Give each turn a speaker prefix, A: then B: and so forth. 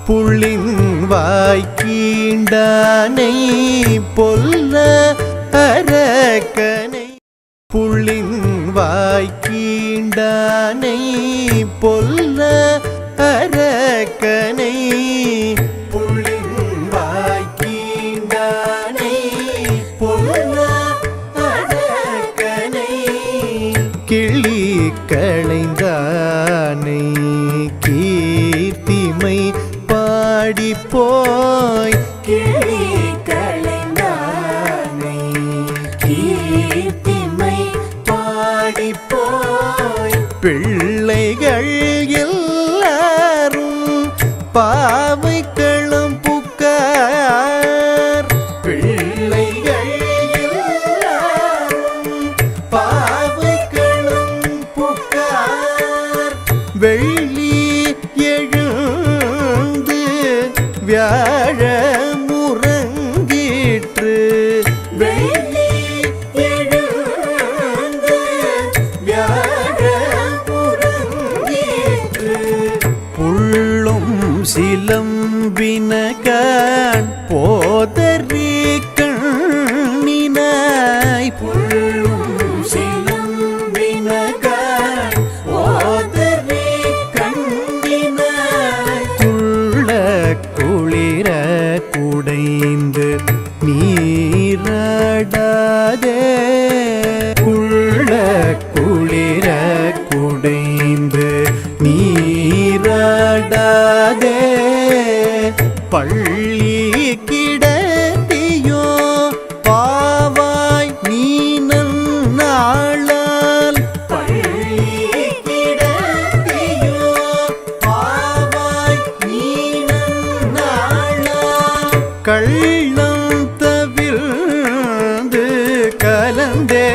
A: புள்ளின் வாய்க்கீண்டானை பொல்ல அரக்கனை புள்ளின் வாய்க்கீண்டானை பொல்ல அரக்கனை புள்ளின் வாய்க்கீண்டானை பொல்ல அரக்கனை கிளி களைந்தானை கீர்த்திமை பாடிப்போய்
B: கிளி களைந்தானை கீர்த்திமை பாடிப்போய்
A: பிள்ளைகள் எல்லாரும் பாவைக்களம் புக்கார் பிள்ளைகள் எல்லாரும் பாவைக்களம் புக்கார் வெள்ளி எழுந்து வியாழ முறங்கிற்று
B: வெள்ளி எழுந்து வியாழ முறங்கிற்று
A: புள்ளும் சிலம்பினகான் போதறி கண்ணினாய்
B: புள்ளும் சிலம்பினகான் போதறி கண்ணினாய்
A: குள்ள குளிர குடைந்து நீராடாதே குள்ள குளிர குடைந்து நீராடாதே பள்ளி கிடத்தியோ பாவாய் நீ நன்னாளால்
B: பள்ளி கிடத்தியோ பாவாய் நீ நன்னாளால்
A: கள்ளம் தவிர்ந்து கலந்தே